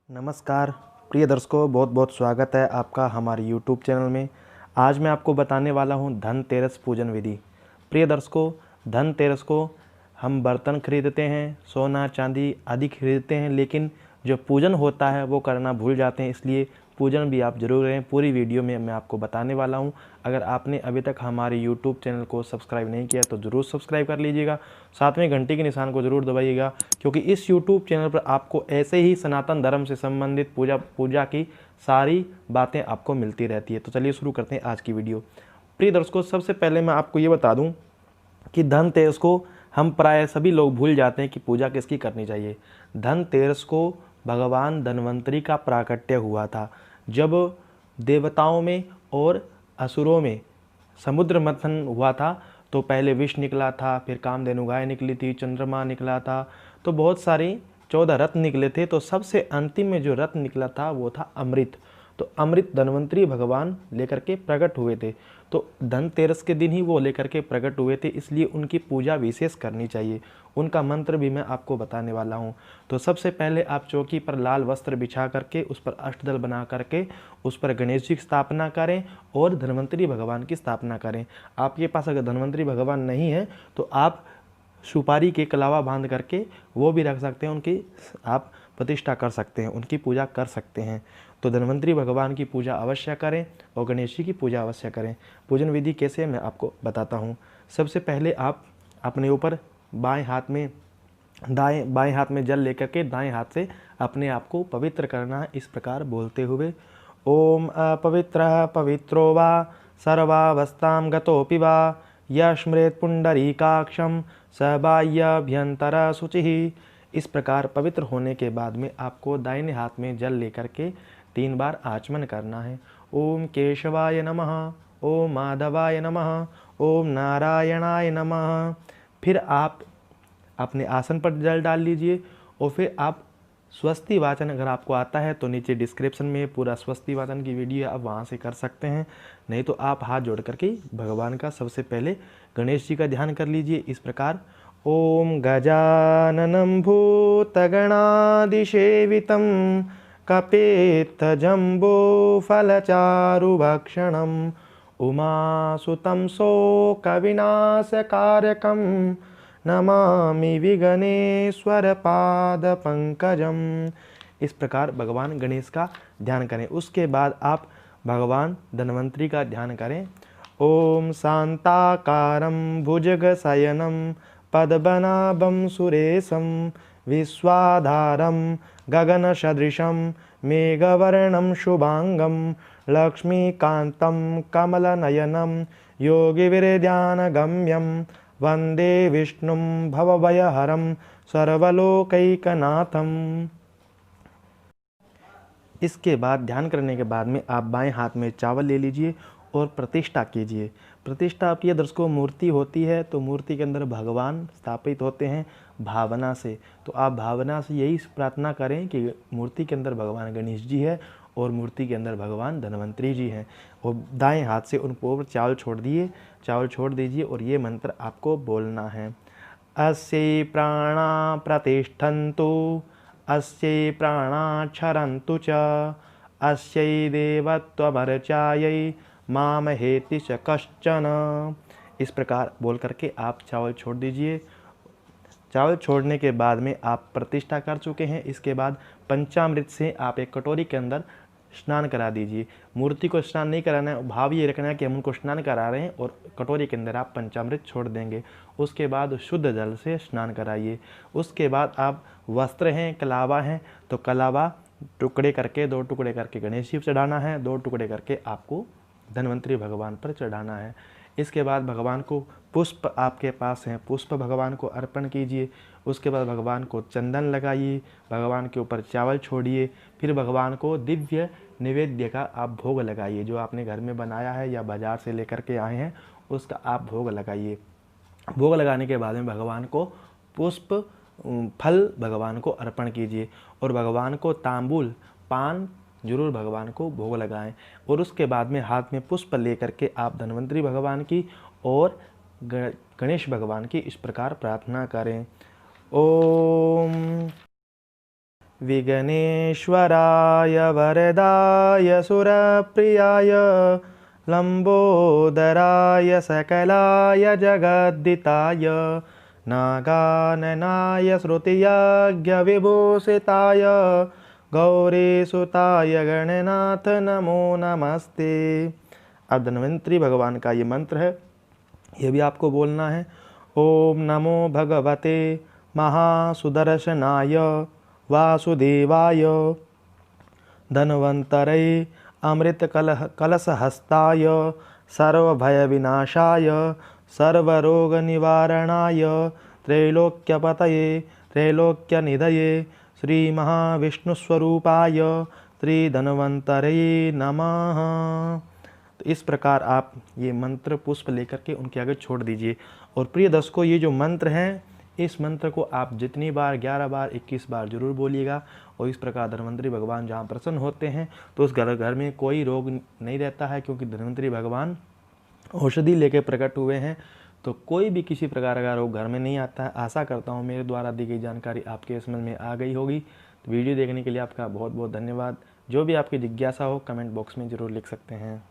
नमस्कार प्रिय दर्शकों, बहुत बहुत स्वागत है आपका हमारे YouTube चैनल में। आज मैं आपको बताने वाला हूं धनतेरस पूजन विधि। प्रिय दर्शकों, धनतेरस को हम बर्तन खरीदते हैं, सोना चांदी आदि खरीदते हैं, लेकिन जो पूजन होता है वो करना भूल जाते हैं। इसलिए पूजन भी आप जरूर करें। पूरी वीडियो में मैं आपको बताने वाला हूं। अगर आपने अभी तक हमारे YouTube चैनल को सब्सक्राइब नहीं किया तो ज़रूर सब्सक्राइब कर लीजिएगा। साथ में घंटी के निशान को ज़रूर दबाइएगा, क्योंकि इस YouTube चैनल पर आपको ऐसे ही सनातन धर्म से संबंधित पूजा की सारी बातें आपको मिलती रहती है। तो चलिए शुरू करते हैं आज की वीडियो। प्रिय दर्शकों, सबसे पहले मैं आपको ये बता दूं कि धनतेरस को हम प्राय सभी लोग भूल जाते हैं कि पूजा किसकी करनी चाहिए। धनतेरस को भगवान धन्वंतरि का प्राकट्य हुआ था, जब देवताओं में और असुरों में समुद्र मंथन हुआ था। तो पहले विष निकला था, फिर कामधेनु गाय निकली थी, चंद्रमा निकला था, तो बहुत सारी 14 रत्न निकले थे। तो सबसे अंतिम में जो रत्न निकला था वो था अमृत। तो अमृत धन्वंतरि भगवान लेकर के प्रकट हुए थे। तो धनतेरस के दिन ही वो लेकर के प्रकट हुए थे, इसलिए उनकी पूजा विशेष करनी चाहिए। उनका मंत्र भी मैं आपको बताने वाला हूँ। तो सबसे पहले आप चौकी पर लाल वस्त्र बिछा करके उस पर अष्टदल बना करके उस पर गणेश जी की स्थापना करें और धन्वंतरि भगवान की स्थापना करें। आपके पास अगर धन्वंतरि भगवान नहीं है तो आप सुपारी के कलावा बांध करके वो भी रख सकते हैं, उनकी आप प्रतिष्ठा कर सकते हैं, उनकी पूजा कर सकते हैं। तो धन्वंतरि भगवान की पूजा अवश्य करें और गणेश जी की पूजा अवश्य करें। पूजन विधि कैसे मैं आपको बताता हूँ। सबसे पहले आप अपने ऊपर बाएं हाथ में जल लेकर के दाएं हाथ से अपने आप को पवित्र करना है, इस प्रकार बोलते हुए ओम अपवित्रः पवित्रो वा सर्वावस्थां गतोऽपि वा यस्मृत् पुंडरीकाक्षं स बाह्याभ्यंतर शुचिः। इस प्रकार पवित्र होने के बाद में आपको दाहिने हाथ में जल लेकर के 3 बार आचमन करना है। ओम केशवाय नमः, ओम माधवाय नमः, ओम नारायणाय नमः। फिर आप अपने आसन पर जल डाल लीजिए और फिर आप स्वस्ति वाचन, अगर आपको आता है तो नीचे डिस्क्रिप्शन में पूरा स्वस्ति वाचन की वीडियो आप वहाँ से कर सकते हैं। नहीं तो आप हाथ जोड़ करके भगवान का सबसे पहले गणेश जी का ध्यान कर लीजिए इस प्रकार। ओम गजाननं भूतगणादिसेवितं कपित्थजम्बूफलचारुभक्षणम् उमासुतं शोकविनाशकारकं नमामि विघ्नेश्वर पाद पंकजम। इस प्रकार भगवान गणेश का ध्यान करें। उसके बाद आप भगवान धन्वंतरि का ध्यान करें। ओम शांताकारं भुजगशयनं पद्मनाभं सुरेशं विश्वाधारं गगनसदृशं मेघवर्णं शुभांगं लक्ष्मीकान्तं कमलनयनं योगिविरध्यानगम्यं वंदे विष्णुं भवभयहरं सर्वलोकैकनाथम। इसके बाद ध्यान करने के बाद में आप बाएं हाथ में चावल ले लीजिए और प्रतिष्ठा कीजिए। प्रतिष्ठा प्रिय दर्शकों मूर्ति होती है, तो मूर्ति के अंदर भगवान स्थापित होते हैं भावना से। तो आप भावना से यही प्रार्थना करें कि मूर्ति के अंदर भगवान गणेश जी है और मूर्ति के अंदर भगवान धन्वंतरि जी हैं। और दाएं हाथ से उन पर चावल छोड़ दीजिए और ये मंत्र आपको बोलना है। अस्यै प्राणा प्रतिष्ठन्तु, अस्यै प्राणा क्षरन्तु च, अस्यै देवत्वमर्चायै मामहेति च कश्चन। इस प्रकार बोल करके आप चावल छोड़ दीजिए। चावल छोड़ने के बाद में आप प्रतिष्ठा कर चुके हैं। इसके बाद पंचामृत से आप एक कटोरी के अंदर स्नान करा दीजिए। मूर्ति को स्नान नहीं कराना है, भाव ये रखना है कि हम उनको स्नान करा रहे हैं और कटोरी के अंदर आप पंचामृत छोड़ देंगे। उसके बाद शुद्ध जल से स्नान कराइए। उसके बाद आप वस्त्र हैं, कलावा हैं, तो कलावा टुकड़े करके 2 टुकड़े करके गणेश जी पर चढ़ाना है, 2 टुकड़े करके आपको धन्वंतरि भगवान पर चढ़ाना है। इसके बाद भगवान को पुष्प आपके पास हैं, पुष्प भगवान को अर्पण कीजिए। उसके बाद भगवान को चंदन लगाइए, भगवान के ऊपर चावल छोड़िए। फिर भगवान को दिव्य नैवेद्य का आप भोग लगाइए, जो आपने घर में बनाया है या बाजार से लेकर के आए हैं उसका आप भोग लगाइए। भोग लगाने के बाद में भगवान को पुष्प फल भगवान को अर्पण कीजिए और भगवान को तांबूल पान जरूर भगवान को भोग लगाएं। और उसके बाद में हाथ में पुष्प लेकर के आप धन्वंतरि भगवान की और गणेश भगवान की इस प्रकार प्रार्थना करें। ओम विघ्नेश्वराय वरदाय सुरप्रियाय लंबोदराय सकलाय जगद्दिताय नागाननाय श्रुतियज्ञविभूषिताय गौरीसुताय गणनाथ नमो नमस्ते। अब धन्वंतरी भगवान का ये मंत्र है, ये भी आपको बोलना है। ओम नमो भगवते महासुदर्शनाय वासुदेवाय धन्वंतरे अमृत कलशहस्ताय सर्वभयविनाशाय सर्वरोगनिवारणाय त्रैलोक्यपतये त्रैलोक्यनिधये श्रीमहाविष्णुस्वरूपाय त्रिधन्वंतरे नमः। तो इस प्रकार आप ये मंत्र पुष्प लेकर के उनके आगे छोड़ दीजिए। और प्रिय दर्शकों, ये जो मंत्र हैं, इस मंत्र को आप जितनी बार 11 बार 21 बार जरूर बोलिएगा। और इस प्रकार धन्वंतरी भगवान जहाँ प्रसन्न होते हैं तो उस घर में कोई रोग नहीं रहता है, क्योंकि धन्वंतरी भगवान औषधि लेके प्रकट हुए हैं। तो कोई भी किसी प्रकार का रोग घर में नहीं आता है। आशा करता हूँ मेरे द्वारा दी गई जानकारी आपके समझ में आ गई होगी। तो वीडियो देखने के लिए आपका बहुत बहुत धन्यवाद। जो भी आपकी जिज्ञासा हो कमेंट बॉक्स में ज़रूर लिख सकते हैं।